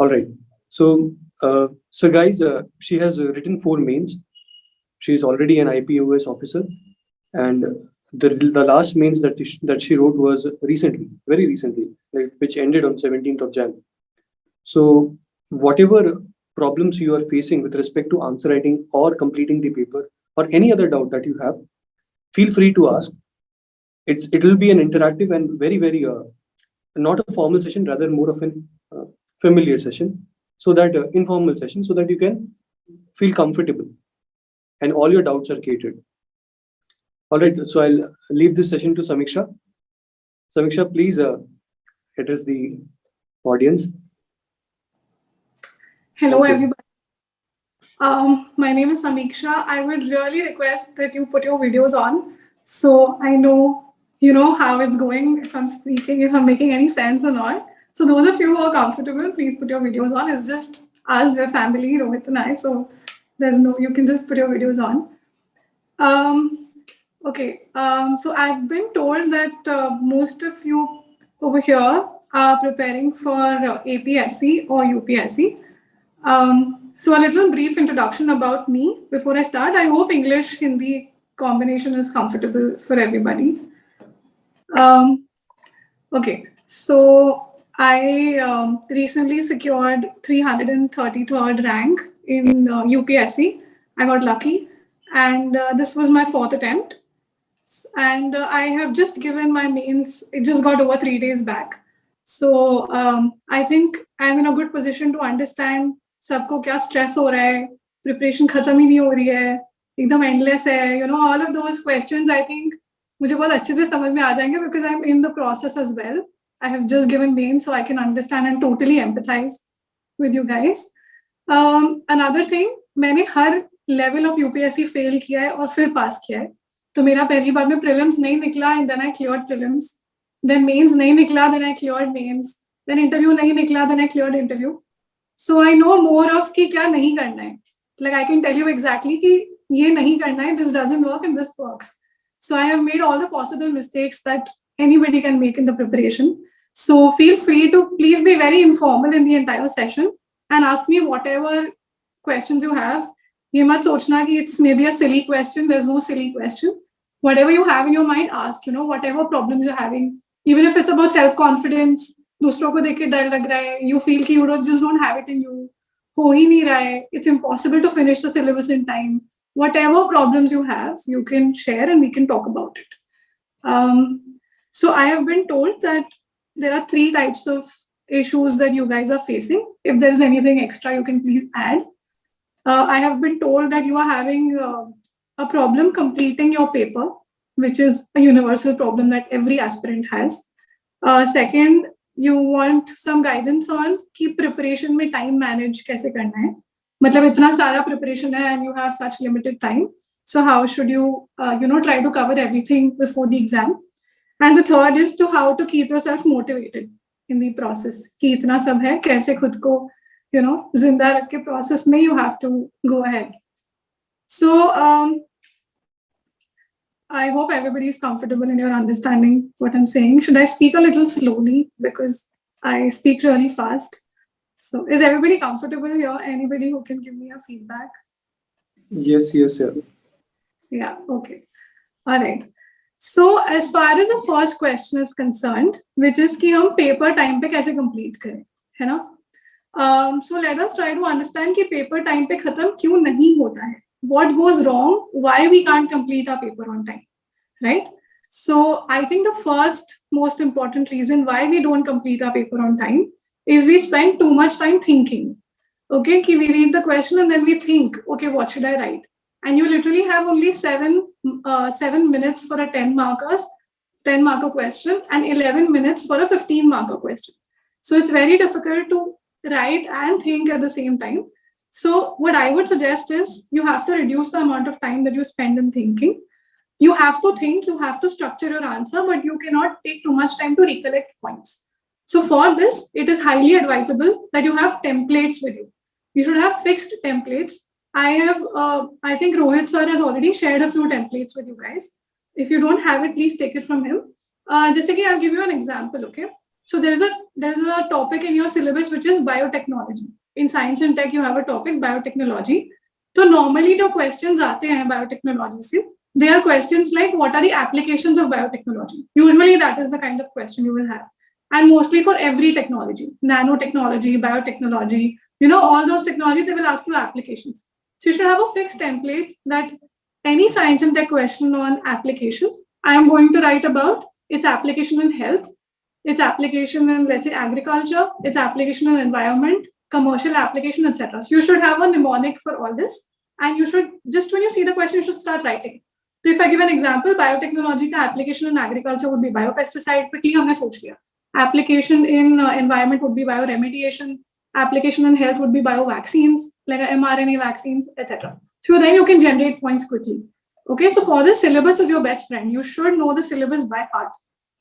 All right. So guys, she has written 4 mains. She is already an IPOS officer, and the last mains that she wrote was recently, very recently, like, which ended on 17th of Jan. So whatever problems you are facing with respect to answer writing or completing the paper, or any other doubt that you have, feel free to ask. It will be an interactive and very not a formal session, rather more of an familiar session, so that informal session, so that you can feel comfortable and all your doubts are catered. All right, so I'll leave this session to Samiksha. Samiksha, please address the audience. Hello, everybody. My name is Samiksha. I would really request that you put your videos on, so I know you know how it's going, if I'm speaking, if I'm making any sense or not. So those of you who are comfortable, please put your videos on. It's just us, we're family, Rohit and I, so you can just put your videos on. So I've been told that most of you over here are preparing for APSC or UPSC. So a little brief introduction about me before I start. I hope English-Hindi combination is comfortable for everybody. So I recently secured 333rd rank in UPSC. I got lucky, and this was my 4th attempt. And I have just given my mains. It just got over 3 days back. So I think I'm in a good position to understand सबको क्या stress हो रहा है, preparation खत्म ही नहीं हो रही है, एकदम endless है, you know, all of those questions I think मुझे बहुत अच्छे से समझ में आ जाएंगे, because I'm in the process as well. I have just given mains, so I can understand and totally empathize with you guys. Another thing, मैंने हर level of UPSC fail किया है और फिर pass किया है. तो मेरा पहली बार में prelims नहीं निकला, and then I cleared prelims. Then mains नहीं निकला, then I cleared mains. Then interview नहीं निकला, then I cleared interview. So I know more of कि क्या नहीं करना है. Like I can tell you exactly कि ये नहीं करना है, this doesn't work and this works. So I have made all the possible mistakes that anybody can make in the preparation. So feel free to please be very informal in the entire session and ask me whatever questions you have. ये मत सोचना कि it's maybe a silly question. There's no silly question. Whatever you have in your mind, ask. You know, whatever problems you're having, even if it's about self-confidence, दूसरों को देख के डर लग रहा है, you feel कि you just don't have it in you, हो ही नहीं रहा है, it's impossible to finish the syllabus in time. Whatever problems you have, you can share and we can talk about it. So I have been told that there are 3 types of issues that you guys are facing. If there is anything extra, you can please add. I have been told that you are having a problem completing your paper, which is a universal problem that every aspirant has. Second, you want some guidance on कि preparation में time manage कैसे करना है. मतलब इतना सारा preparation है and you have such limited time. So how should you, try to cover everything before the exam? And the third is to how to keep yourself motivated in the process. कि इतना सब है, कैसे खुद को, जिंदा रख के process में you have to go ahead. So I hope everybody is comfortable in your understanding what I'm saying. Should I speak a little slowly because I speak really fast? So is everybody comfortable here? Anybody who can give me a feedback? Yes, sir. Yeah, okay. All right. So as far as the first question is concerned, which is कि हम paper time पे कैसे complete करें, है ना? So let us try to understand कि paper time पे खत्म क्यों नहीं होता है. What goes wrong? Why we can't complete our paper on time, right? So I think the first most important reason why we don't complete our paper on time is we spend too much time thinking. Okay, we read the question and then we think, okay, what should I write? And you literally have only 7 minutes for a 10-marker question and 11 minutes for a 15-marker question. So it's very difficult to write and think at the same time. So what I would suggest is you have to reduce the amount of time that you spend in thinking. You have to think, you have to structure your answer, but you cannot take too much time to recollect points. So for this, it is highly advisable that you have templates with you. You should have fixed templates. I think Rohit sir has already shared a few templates with you guys. If you don't have it, please take it from him. Just again, I'll give you an example, okay? So there is a there's a topic in your syllabus which is biotechnology. In science and tech, you have a topic biotechnology. So normally जो questions आते हैं biotechnology से, they are questions like what are the applications of biotechnology? Usually that is the kind of question you will have. And mostly for every technology, nanotechnology, biotechnology, all those technologies, they will ask you applications. So you should have a fixed template that any science and tech question on application, I am going to write about its application in health, its application in, let's say, agriculture, its application in environment, commercial application, etc. So you should have a mnemonic for all this. And you should, just when you see the question, you should start writing. So if I give an example, biotechnology ka application in agriculture would be biopesticide, quickly humne soch liya. Application in environment would be bioremediation, application in health would be biovaccines, like mRNA vaccines, etc. So then you can generate points quickly. Okay, so for this, syllabus is your best friend. You should know the syllabus by heart.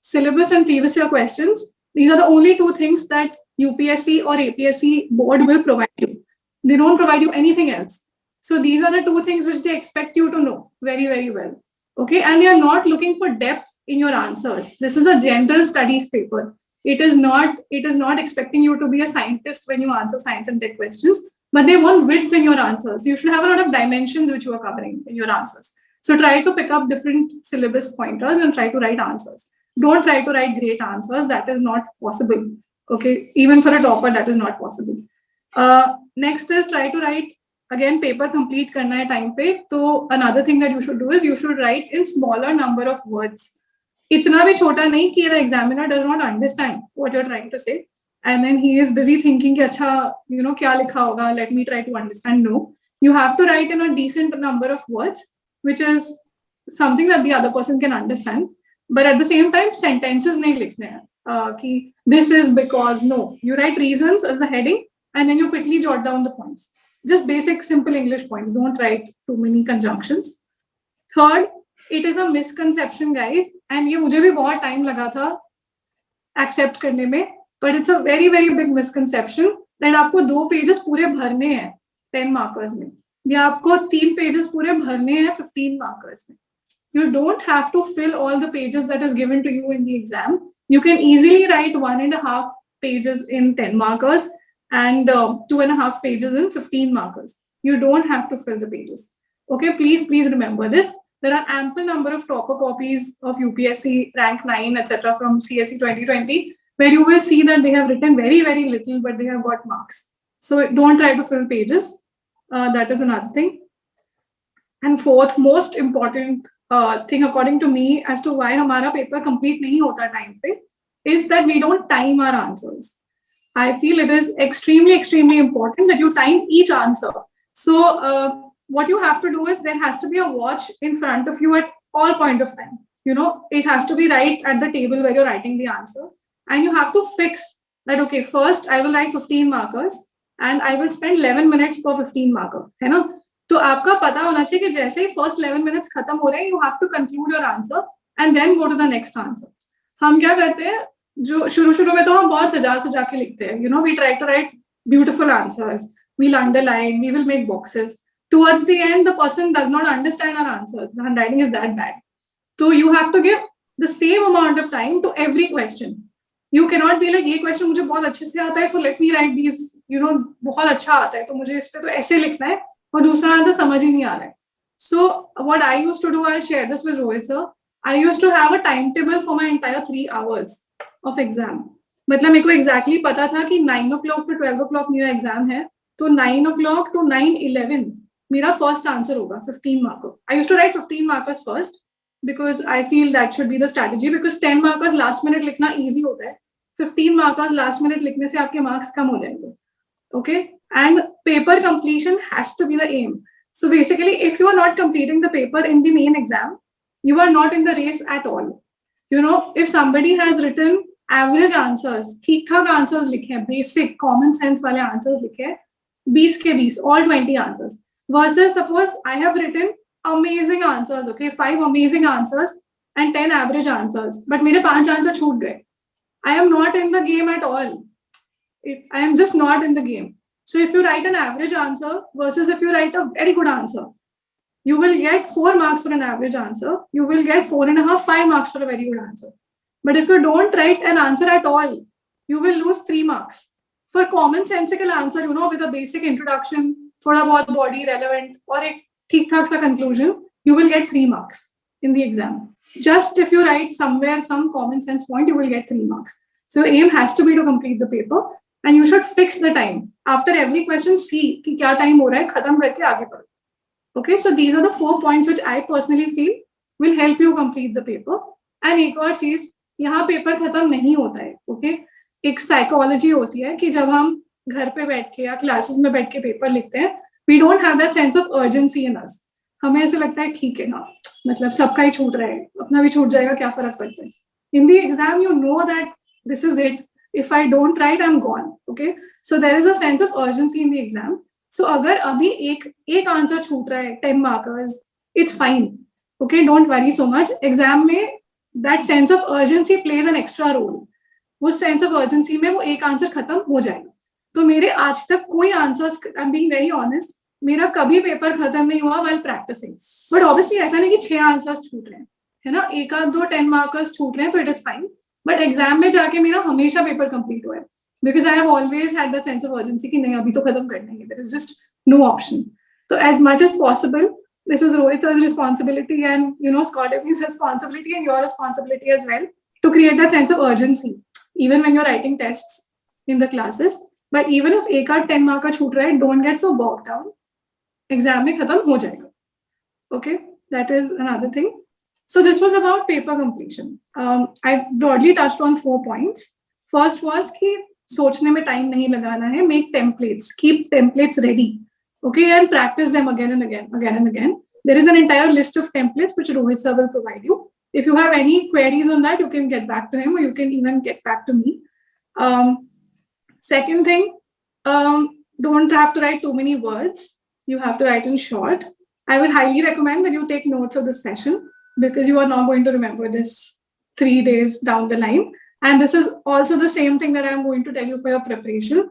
Syllabus and previous year questions, these are the only two things that UPSC or APSC board will provide you. They don't provide you anything else. So these are the two things which they expect you to know very, very well. Okay, and they are not looking for depth in your answers. This is a general studies paper. It is not expecting you to be a scientist when you answer science and tech questions, but they want width in your answers. You should have a lot of dimensions which you are covering in your answers. So try to pick up different syllabus pointers and try to write answers. Don't try to write great answers. That is not possible. Okay, even for a topper, that is not possible. Next is try to write, again, paper complete karna hai time pe. So another thing that you should do is you should write in smaller number of words. Itna bhi chota nahi ki the examiner does not understand what you're trying to say. And then he is busy thinking ki acha, kya likha hoga, let me try to understand. No, you have to write in a decent number of words, which is something that the other person can understand. But at the same time, sentences nahi likhne hain. Ki this is because, no. You write reasons as the heading and then you quickly jot down the points. Just basic, simple English points. Don't write too many conjunctions. Third, it is a misconception, guys. And ये मुझे भी बहुत time लगा था accept करने में. But it's a very, very big misconception that आपको 2 pages पूरे भरने हैं 10 markers में. या आपको 3 pages पूरे भरने हैं 15 markers में. You don't have to fill all the pages that is given to you in the exam. You can easily write 1.5 pages in 10 markers and 2.5 pages in 15 markers. You don't have to fill the pages. Okay, please remember this. There are ample number of topper copies of UPSC, rank 9, etc. from CSE 2020, where you will see that they have written very, very little, but they have got marks. So don't try to fill pages. That is another thing. And fourth, most important thing according to me as to why हमारा paper complete नहीं होता time पे, is that we don't time our answers. I feel it is extremely, extremely important that you time each answer. So what you have to do is there has to be a watch in front of you at all point of time. It has to be right at the table where you're writing the answer. And you have to fix that, okay, first I will write 15 markers and I will spend 11 minutes per 15 marker. है ना? तो आपका पता होना चाहिए कि जैसे ही first 11 minutes खत्म हो रहे हैं, you have to conclude your answer and then go to the next answer. हम क्या करते हैं, जो शुरू में तो हम बहुत सजा के लिखते हैं. We try to write beautiful answers. We'll underline, we will make boxes. Towards the end, the person does not understand our answers. The handwriting is that bad. So you have to give the same amount of time to every question. You cannot be like, ये question मुझे बहुत अच्छे से आता है, so let me write these, बहुत अच्छा आता है, तो मुझे इस पे तो ऐसे लिखना है, और दूसरा आंसर समझ ही नहीं आ रहा है. So what I used to do, I'll share this with Rohit sir. I used to have a timetable for my entire 3 hours of exam. मतलब मेरे को exactly पता था कि 9 o'clock to 12 o'clock मेरा exam है, तो 9 o'clock to 9:11 मेरा first answer होगा 15 marker. I used to write 15 markers first because I feel that should be the strategy, because 10 markers last minute लिखना easy होता है. 15 markers last minute लिखने से आपके marks कम हो जाएंगे. Okay, and paper completion has to be the aim. So basically, if you are not completing the paper in the main exam, you are not in the race at all. If somebody has written average answers, ठीक-ठाक answers लिखे हैं, basic common sense वाले answers लिखे हैं, 20 के 20, all 20 answers, versus suppose I have written amazing answers, okay, 5 amazing answers and 10 average answers, but मेरे 5 answers छूट गए. I am not in the game at all. I am just not in the game. So if you write an average answer versus if you write a very good answer, you will get 4 marks for an average answer. You will get 4.5, 5 marks for a very good answer. But if you don't write an answer at all, you will lose 3 marks. For common sensical answer, you know, with a basic introduction, thoda bahut body relevant, or a theek-thaak sa conclusion, you will get 3 marks in the exam. Just if you write somewhere some common sense point, you will get 3 marks. So aim has to be to complete the paper, and you should fix the time. After every question, see कि क्या time हो रहा है, खत्म करके आगे बढ़ो. Okay, so these are the 4 points which I personally feel will help you complete the paper. And एक और चीज, यहाँ पेपर खत्म नहीं होता है. Okay, एक साइकोलॉजी होती है कि जब हम घर पे बैठ के या क्लासेस में बैठ के पेपर लिखते हैं, we don't have that sense of urgency in us. हमें ऐसे लगता है ठीक है ना, मतलब सबका ही छूट रहा है, अपना भी छूट जाएगा, क्या फर्क पड़ता है. In the exam, you know that this is it. If I don't write, I'm gone. Okay, so there is a sense of urgency in the exam. So अगर अभी एक आंसर छूट रहा है 10 markers, it's fine. Okay, don't worry so much. Exam में that sense of urgency plays an extra role. उस sense of urgency में वो एक आंसर खत्म हो जाएगा. तो मेरे आज तक कोई answers, I am being very honest, मेरा कभी पेपर खत्म नहीं हुआ व्हाइल प्रैक्टिसिंग. बट ऑब्वियसली ऐसा नहीं कि 6 आंसर्स छूट रहे हैं, है ना, एक आध दो 10 मार्कर्स छूट रहे हैं तो it is fine. But exam में जाके मेरा हमेशा पेपर कंप्लीट हुआ है, because I have always had that sense of urgency कि नहीं अभी तो खत्म करना है, there is just no option. तो as much as possible, this is Rohit's responsibility and, you know, Scordemy's responsibility and your responsibility as well to create that sense of urgency, even when you're writing tests in the classes. But even if एक आध 10 mark का छूट रहा है, don't get so bogged down. Exam में खत्म हो जाएगा. Okay, that is another thing. So this was about paper completion. I broadly touched on 4 points. First was कि सोचने में time नहीं लगाना है. Make templates. Keep templates ready. Okay, and practice them again and again. There is an entire list of templates which Rohit sir will provide you. If you have any queries on that, you can get back to him, or you can even get back to me. Second thing, don't have to write too many words. You have to write in short. I would highly recommend that you take notes of this session, because you are not going to remember this 3 days down the line. And this is also the same thing that I am going to tell you for your preparation.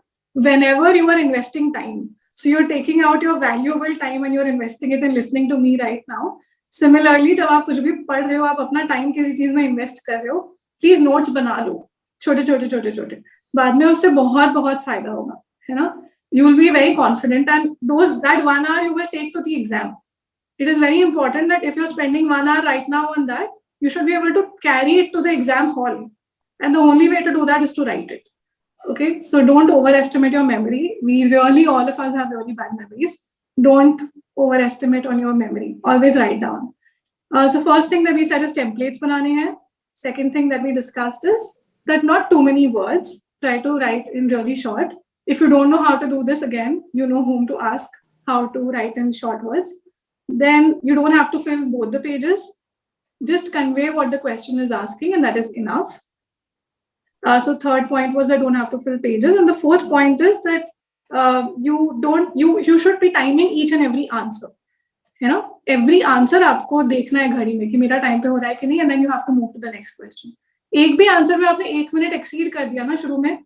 Whenever you are investing time, so you're taking out your valuable time and you're investing it in listening to me right now. Similarly, जब आप कुछ भी पढ़ रहे हो, आप अपना time किसी चीज में इन्वेस्ट कर रहे हो, प्लीज नोट्स बना लो, छोटे. बाद में उससे बहुत फायदा होगा, है ना. You will be very confident, and that 1 hour you will take to the exam. It is very important that if you're spending 1 hour right now on that, you should be able to carry it to the exam hall. And the only way to do that is to write it. Okay, so don't overestimate your memory. All of us have really bad memories. Don't overestimate on your memory. Always write down. So first thing that we said is templates banane hain. Second thing that we discussed is that not too many words. Try to write in really short. If you don't know how to do this, again, you know whom to ask how to write in short words. Then you don't have to fill both the pages. Just convey what the question is asking, and that is enough. So third point was that don't have to fill pages, and the fourth point is that you should be timing each and every answer. You know, every answer आपको देखना है घड़ी में कि मेरा time पे हो रहा है कि नहीं, and then you have to move to the next question. एक भी आंसर में आपने 1 मिनट एक्सीड कर दिया ना शुरू में,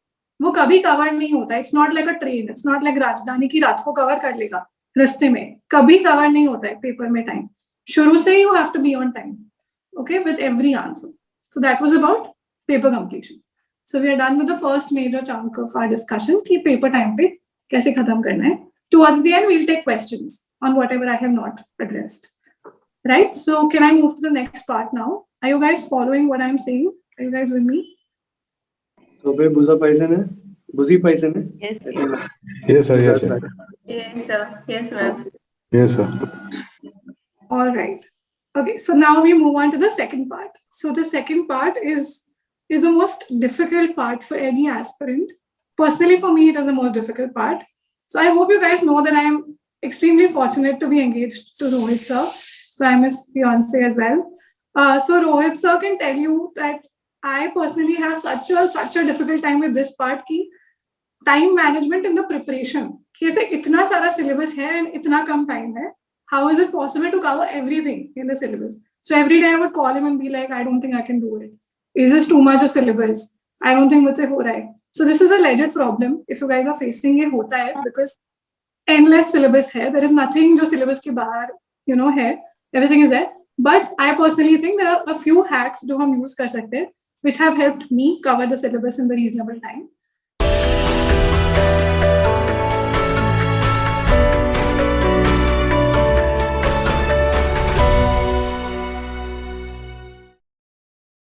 वो कभी कवर नहीं होता. It's not like a train. It's not like राजधानी की रात को कवर कर लेगा रास्ते में, कभी कवर नहीं होता है पेपर में टाइम. शुरू से you have to be on time. Okay, with every answer. So that was about paper completion. So we are done with the first major chunk of our discussion कि paper time पे कैसे खत्म करना है. Towards the end, we'll take questions on whatever I have not addressed. Right? So can I move to the next part now? Are you guys following what I'm saying? Are you guys with me? तो बे बुझा पैसे ने, बुझी पैसे ने. Yes sir. Yes sir. Yes ma'am. Yes sir. All right. Okay, so now we move on to the second part. So the second part is the most difficult part for any aspirant. Personally, for me, it is the most difficult part. So I hope you guys know that I am extremely fortunate to be engaged to Rohit sir. So I'm his fiance as well. So Rohit sir can tell you that I personally have such a difficult time with this part ki time management in the preparation. कि ऐसे इतना सारा syllabus है and इतना कम time है. How is it possible to cover everything in the syllabus? So every day I would call him and be like, I don't think I can do it. Is this too much of syllabus? I don't think मुझसे हो रहा है. So this is a legit problem. If you guys are facing ये होता है because endless syllabus है. There is nothing जो syllabus के बाहर, you know, है. Everything is there. But I personally think there are a few hacks जो हम use कर सकते हैं which have helped me cover the syllabus in the reasonable time.